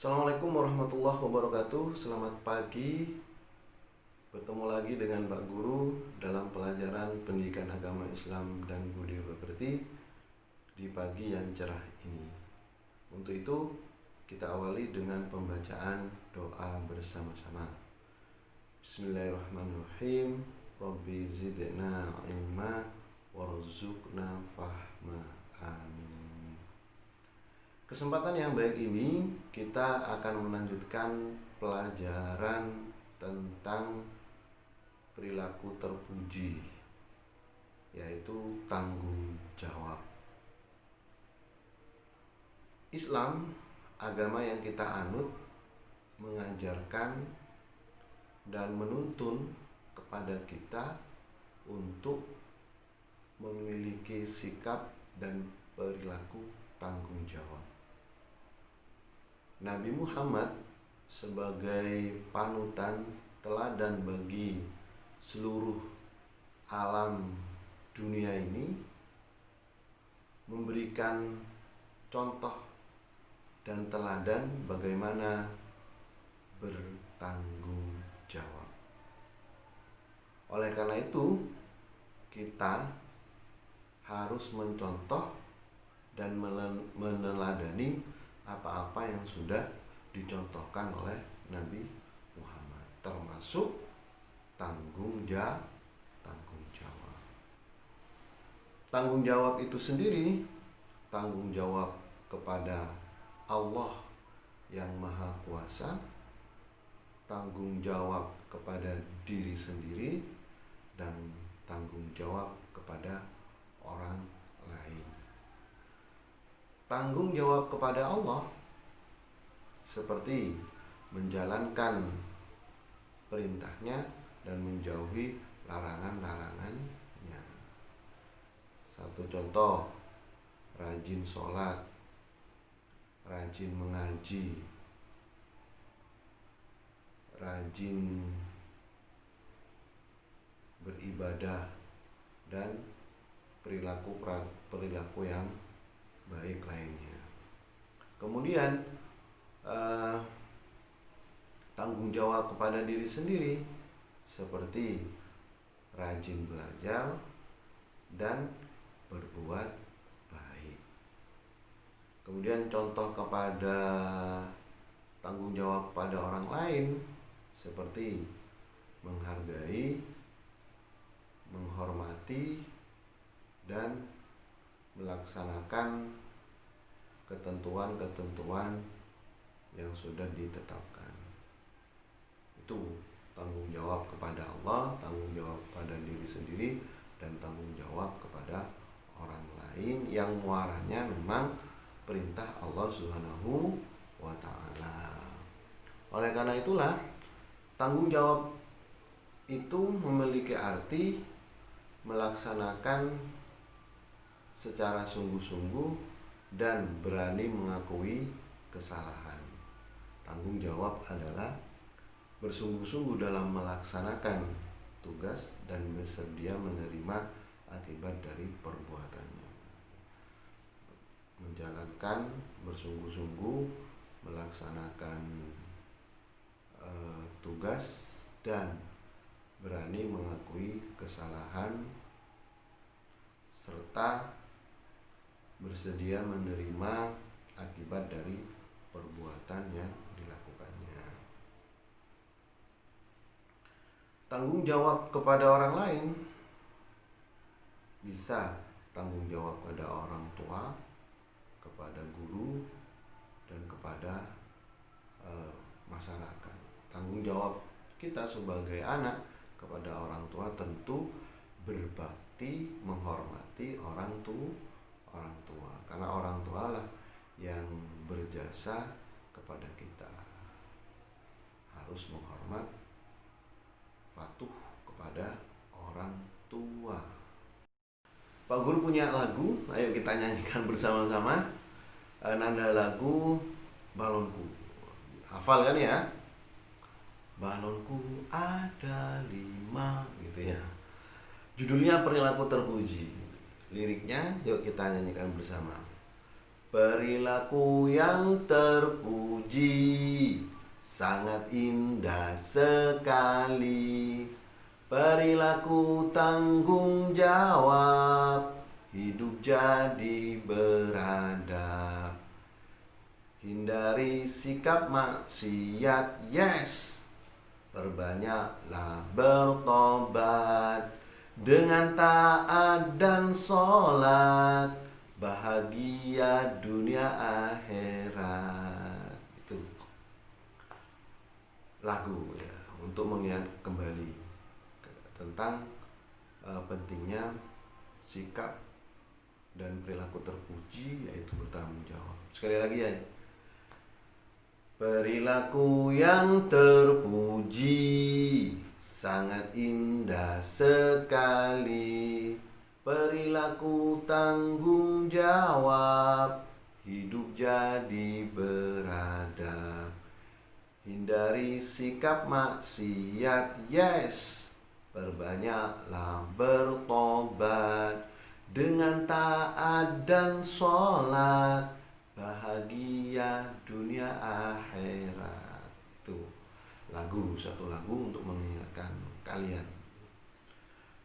Assalamualaikum warahmatullahi wabarakatuh. Selamat pagi. Bertemu lagi dengan Pak Guru dalam pelajaran Pendidikan Agama Islam dan Budaya Pekerti di pagi yang cerah ini. Untuk itu, kita awali dengan pembacaan doa bersama-sama. Bismillahirrahmanirrahim. Rabbi zidna ilma warzuqna fahma. Amin. Kesempatan yang baik ini kita akan melanjutkan pelajaran tentang perilaku terpuji, yaitu tanggung jawab. Islam, agama yang kita anut, mengajarkan dan menuntun kepada kita untuk memiliki sikap dan perilaku tanggung jawab. Nabi Muhammad sebagai panutan teladan bagi seluruh alam dunia ini memberikan contoh dan teladan bagaimana bertanggung jawab. Oleh karena itu, kita harus mencontoh dan meneladani apa-apa yang sudah dicontohkan oleh Nabi Muhammad, termasuk tanggung jawab. Tanggung jawab itu sendiri, tanggung jawab kepada Allah yang Maha Kuasa, tanggung jawab kepada diri sendiri, dan tanggung jawab kepada orang lain. Tanggung jawab kepada Allah seperti menjalankan perintahnya dan menjauhi larangan-larangannya. Satu contoh, rajin sholat, rajin mengaji, rajin beribadah, dan perilaku yang baik lainnya. Kemudian tanggung jawab kepada diri sendiri seperti rajin belajar dan berbuat baik. Kemudian contoh kepada tanggung jawab pada orang lain seperti menghargai, menghormati, dan melaksanakan ketentuan-ketentuan yang sudah ditetapkan. Itu tanggung jawab kepada Allah, tanggung jawab kepada diri sendiri, dan tanggung jawab kepada orang lain yang muaranya memang perintah Allah Subhanahu wa ta'ala. Oleh karena itulah, tanggung jawab itu memiliki arti melaksanakan secara sungguh-sungguh dan berani mengakui kesalahan. Tanggung jawab adalah bersungguh-sungguh dalam melaksanakan tugas dan bersedia menerima akibat dari perbuatannya. Menjalankan bersungguh-sungguh melaksanakan tugas dan berani mengakui kesalahan serta bersedia menerima akibat dari perbuatan yang dilakukannya. Tanggung jawab kepada orang lain bisa tanggung jawab kepada orang tua, kepada guru, dan kepada masyarakat. Tanggung jawab kita sebagai anak kepada orang tua tentu berbakti, menghormati orang tua, karena orang tua lah yang berjasa kepada kita. Harus menghormat, patuh kepada orang tua. Pak Guru punya lagu, ayo kita nyanyikan bersama-sama. Nada lagu Balonku. Hafal kan ya? Balonku ada 5, gitu ya. Judulnya Perilaku Terpuji. Liriknya yuk kita nyanyikan bersama. Perilaku yang terpuji, sangat indah sekali. Perilaku tanggung jawab, hidup jadi beradab. Hindari sikap maksiat, yes. Perbanyaklah bertobat dengan taat dan sholat, bahagia dunia akhirat. Itu lagu ya, untuk mengingat kembali tentang pentingnya sikap dan perilaku terpuji, yaitu bertanggung jawab. Sekali lagi ya, perilaku yang terpuji, sangat indah sekali. Perilaku tanggung jawab, hidup jadi beradab. Hindari sikap maksiat, yes. Perbanyaklah bertobat dengan taat dan sholat, bahagia dunia akhirat. Itu lagu, satu lagu untuk mengingatkan kalian.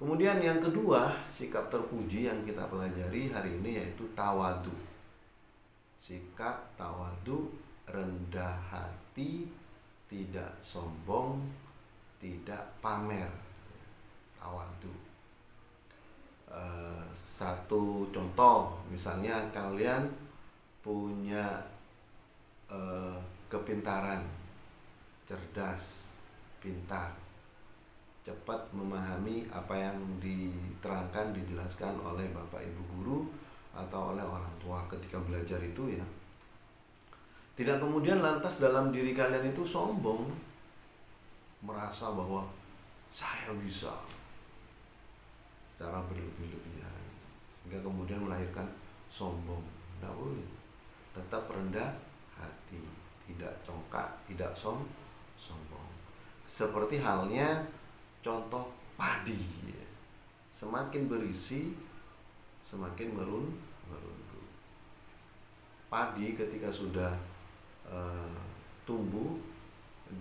Kemudian yang kedua, sikap terpuji yang kita pelajari hari ini yaitu tawadu. Sikap tawadu, rendah hati, tidak sombong, tidak pamer. Tawadu. Satu contoh, misalnya kalian punya kepintaran, cerdas, pintar, cepat memahami apa yang diterangkan, dijelaskan oleh Bapak Ibu guru atau oleh orang tua ketika belajar itu ya. Tidak kemudian lantas dalam diri kalian itu sombong, merasa bahwa saya bisa secara berlebih-lebihan, hingga kemudian melahirkan sombong. Tidak boleh. Tetap rendah hati, tidak congkak, tidak sombong. Seperti halnya contoh padi, ya. Semakin berisi, semakin merunduk. Padi ketika sudah tumbuh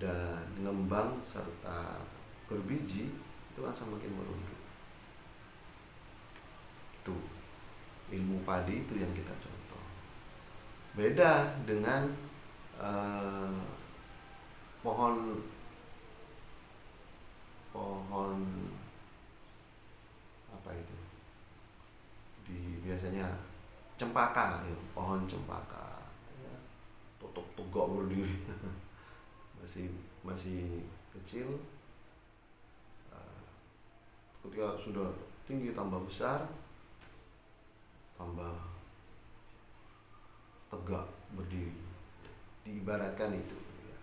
dan ngembang serta berbiji, itu kan semakin merunduk. Itu ilmu padi itu yang kita contoh. Beda dengan pohon apa itu, biasanya cempaka ya, pohon cempaka ya, tutup tegak berdiri masih kecil, ketika sudah tinggi tambah besar, tambah tegak berdiri, diibaratkan itu ya.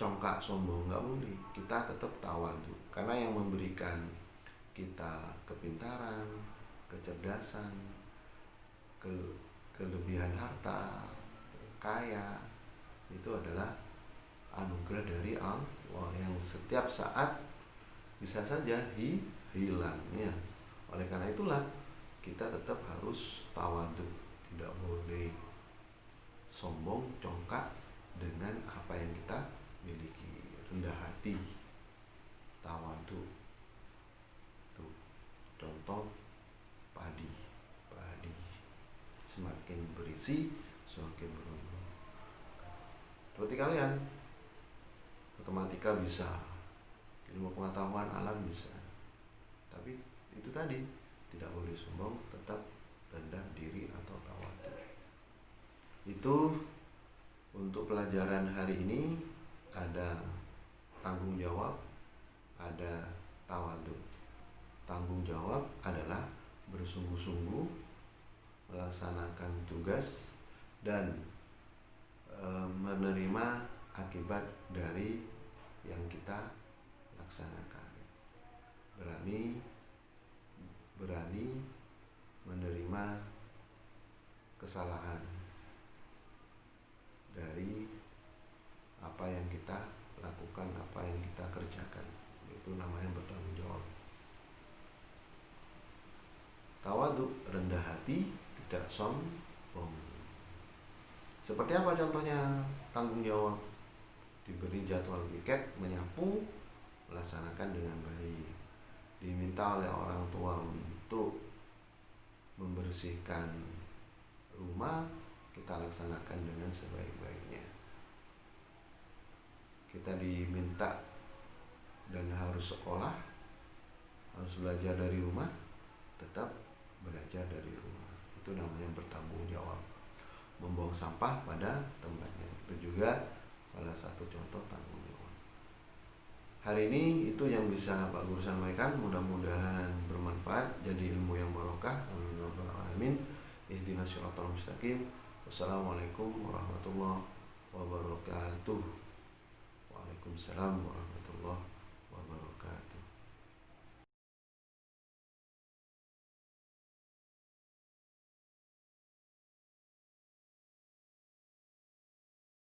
Congkak sombong nggak boleh, kita tetap tawadu, karena yang memberikan kita kepintaran, kecerdasan, kelebihan harta, kaya, itu adalah anugerah dari Allah yang setiap saat bisa saja hilang ya. Oleh karena itulah kita tetap harus tawadu, tidak boleh sombong, congkak dengan apa yang kita miliki, rendah hati, tawadu. Itu contoh padi semakin berisi semakin beruntung. Seperti kalian, matematika bisa, ilmu pengetahuan alam bisa, tapi itu tadi, tidak boleh sombong, tetap rendah diri atau tawadu. Itu untuk pelajaran hari ini. Ada tanggung jawab, ada tawadu. Tanggung jawab adalah bersungguh-sungguh melaksanakan tugas dan menerima akibat dari yang kita laksanakan. Berani menerima kesalahan dari apa yang kita lakukan, apa yang kita kerjakan. Itu namanya bertanggung jawab. Tawadu, rendah hati, tidak sombong. Seperti apa contohnya? Tanggung jawab, diberi jadwal piket, menyapu, melaksanakan dengan baik. Diminta oleh orang tua untuk membersihkan rumah, kita laksanakan dengan sebaik-baiknya. Kita diminta dan harus sekolah, harus belajar dari rumah, tetap belajar dari rumah. Itu namanya bertanggung jawab. Membuang sampah pada tempatnya, itu juga salah satu contoh tanggung jawab. Hari ini itu yang bisa Pak Guru sampaikan, mudah-mudahan bermanfaat, jadi ilmu yang barokah. Amin ya rabbal alamin. Ihdinas siratal mustaqim. Wassalamualaikum warahmatullahi wabarakatuh. Waalaikumsalam warahmatullahi